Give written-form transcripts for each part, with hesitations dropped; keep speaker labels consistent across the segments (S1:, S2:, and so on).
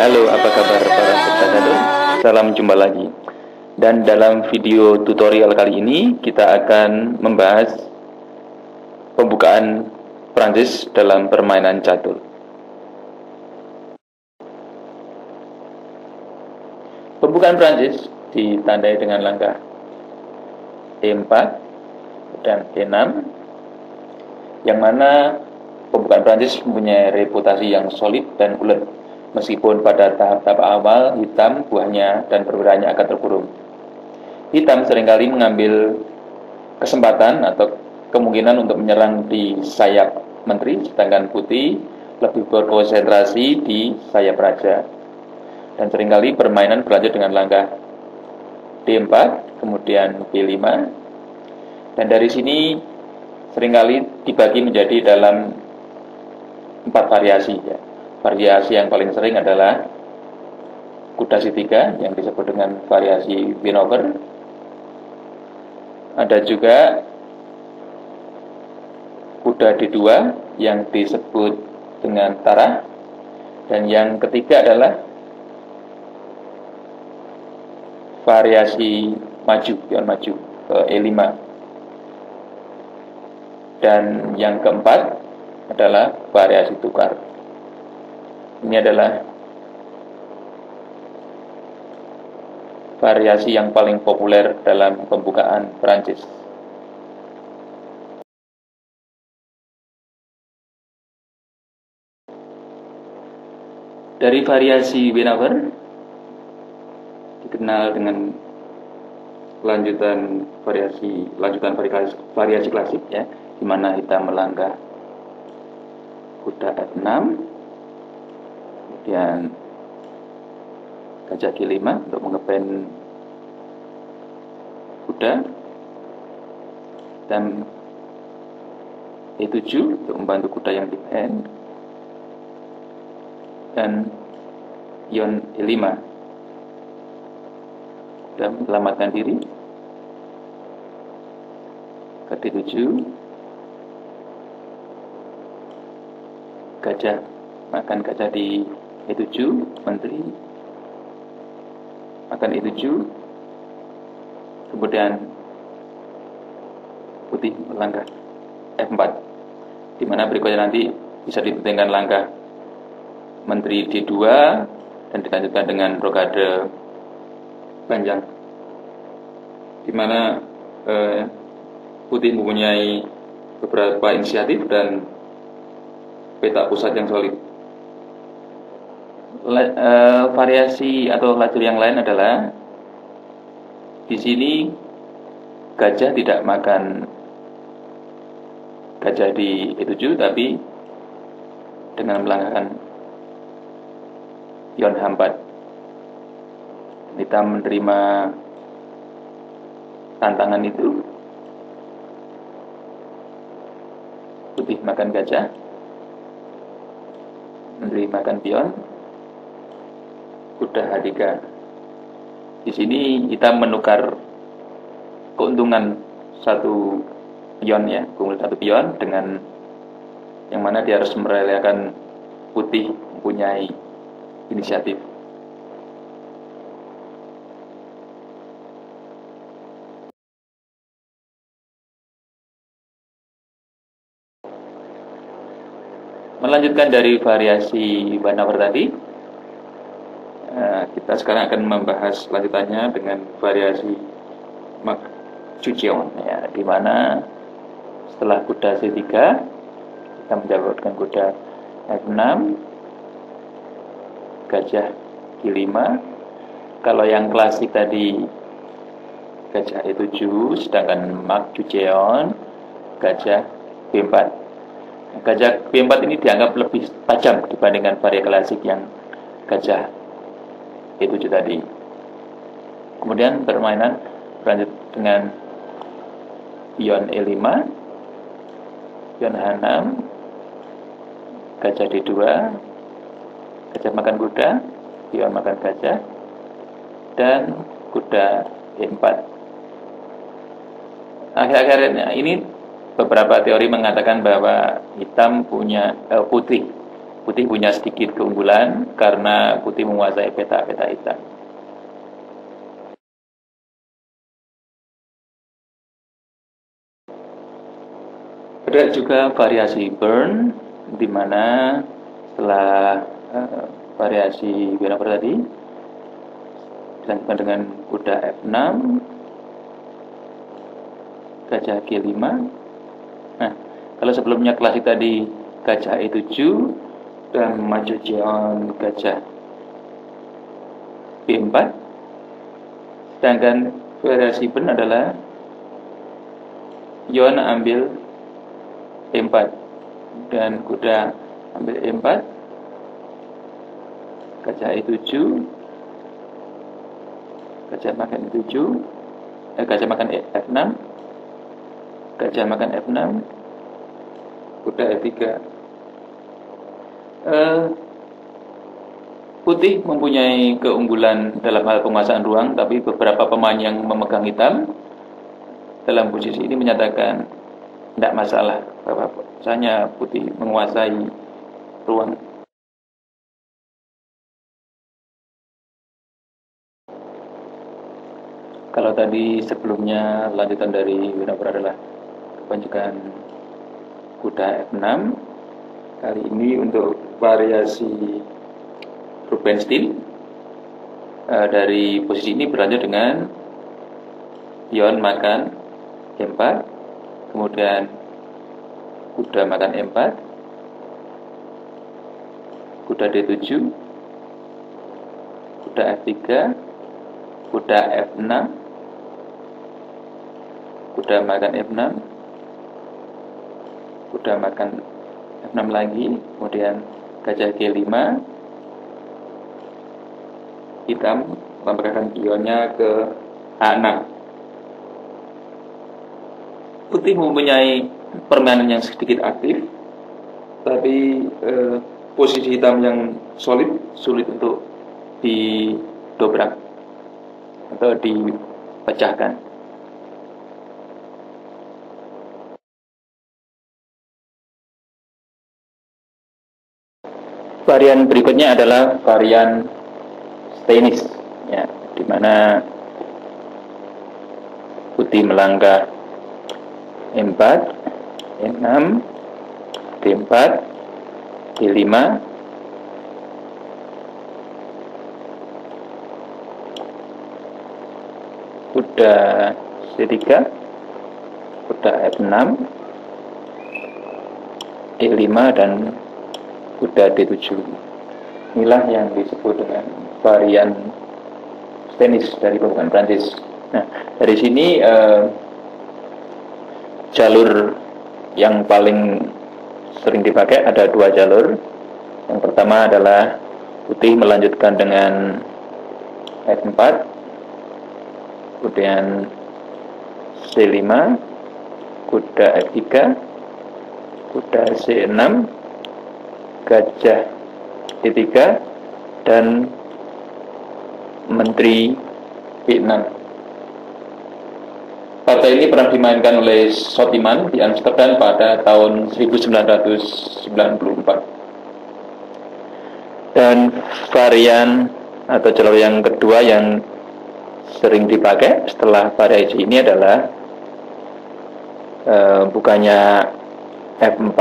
S1: Halo, apa kabar para spectator? Salam jumpa lagi. Dan dalam video tutorial kali ini kita akan membahas pembukaan Prancis dalam permainan catur. Pembukaan Prancis ditandai dengan langkah E4 dan E6, yang mana pembukaan Prancis mempunyai reputasi yang solid dan ulet. Meskipun pada tahap-tahap awal hitam buahnya dan perwiranya akan terkurung. Hitam seringkali mengambil kesempatan atau kemungkinan untuk menyerang di sayap menteri, sedangkan putih lebih berkonsentrasi di sayap raja. Dan seringkali permainan berlanjut dengan langkah D4, kemudian B5. Dan dari sini seringkali dibagi menjadi dalam 4 variasi ya. Variasi yang paling sering adalah kuda C3 yang disebut dengan variasi win-over. Ada juga kuda D2 yang disebut dengan tarah. Dan yang ketiga adalah variasi maju, pion maju ke E5. Dan yang keempat adalah variasi tukar. Ini adalah variasi yang paling populer dalam pembukaan Prancis. Dari variasi win-over dikenal dengan lanjutan variasi klasik ya, di mana hitam melangkah kuda F6, kemudian gajah G5 untuk mengepen kuda, dan E7 untuk membantu kuda yang dipen, dan pion E5 dan menyelamatkan diri ke D7, gajah makan gajah di E7, menteri makan E7, kemudian putih melangkah F4, di mana berikutnya nanti bisa dipentingkan langkah menteri D2 dan dilanjutkan dengan rokade panjang, di mana putih mempunyai beberapa inisiatif dan peta pusat yang solid. Variasi atau lajur yang lain adalah di sini gajah tidak makan gajah di E7, tapi dengan melangkahkan pion H4. Kita menerima tantangan itu. Putih makan gajah, menteri makan pion, kuda H3. Di sini kita menukar keuntungan satu pion ya, keunggulan satu pion dengan yang mana dia harus merelakan putih mempunyai inisiatif. Melanjutkan dari variasi win-over tadi, kita sekarang akan membahas lanjutannya dengan variasi Marc-Chouchon ya, di mana setelah kuda C3 kita mendapatkan kuda F6, gajah G5. Kalau yang klasik tadi gajah E7, sedangkan Marc-Chouchon gajah B4. Gajah B4 ini dianggap lebih tajam dibandingkan variasi klasik yang gajah E7 tadi. Kemudian permainan berlanjut dengan pion E5, pion H6, gajah D2, gajah makan kuda, pion makan gajah, dan kuda E4. Akhir-akhirnya ini beberapa teori mengatakan bahwa hitam punya putih putih punya sedikit keunggulan karena putih menguasai peta-peta hitam. Ada juga variasi burn, di mana setelah variasi Winnover tadi dilanjutkan dengan kuda F6, gajah G5. Nah, kalau sebelumnya klasik tadi gajah E7 dan maju Jeon gajah B4, sedangkan variasi burn adalah Yeon ambil E4 dan kuda ambil E4, gajah E7, gajah makan E7, gajah makan F6, gajah makan F6, kuda E3. Putih mempunyai keunggulan dalam hal penguasaan ruang, tapi beberapa pemain yang memegang hitam dalam posisi ini menyatakan tidak masalah bahwa misalnya putih menguasai ruang. Kalau tadi sebelumnya lanjutan dari Winnover adalah kebanyakan kuda F6, kali ini untuk variasi Rubenstein dari posisi ini berlanjut dengan Yeon makan E4, kemudian kuda makan E4, kuda D7, kuda F3, kuda F6, kuda makan F6, kuda makan F6 lagi, kemudian gajah G5, hitam memperkirakan pionnya ke H6. Putih mempunyai permainan yang sedikit aktif, tapi posisi hitam yang sulit untuk didobrak atau dipecahkan. Varian berikutnya adalah varian Stainis, ya, di mana putih melangkah E4, E6, D4, D5, kuda C3, kuda F6, E5, dan kuda D7. Inilah yang disebut dengan varian Stainis dari pembukaan Prancis. Nah, dari sini jalur yang paling sering dipakai ada dua jalur. Yang pertama adalah putih melanjutkan dengan F4, kemudian C5, kuda F3, kuda C6, gajah D3, dan menteri B6. Partai ini pernah dimainkan oleh Sotiman di Amsterdam pada tahun 1994. Dan varian atau jalur yang kedua yang sering dipakai setelah variasi ini adalah bukannya F4,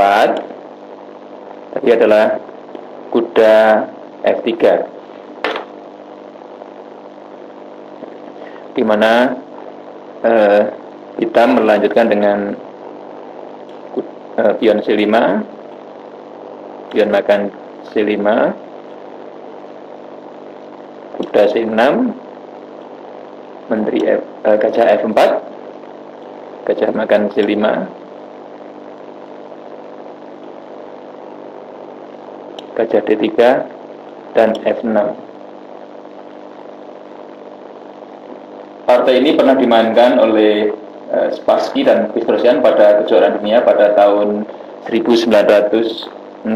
S1: tapi adalah kuda F3, di mana kita melanjutkan dengan pion C5, pion makan C5, kuda C6, menteri gajah F4, gajah makan C5, gajah D3, dan F6. Partai ini pernah dimainkan oleh Spassky dan Petrosian pada kejuaraan dunia pada tahun 1966.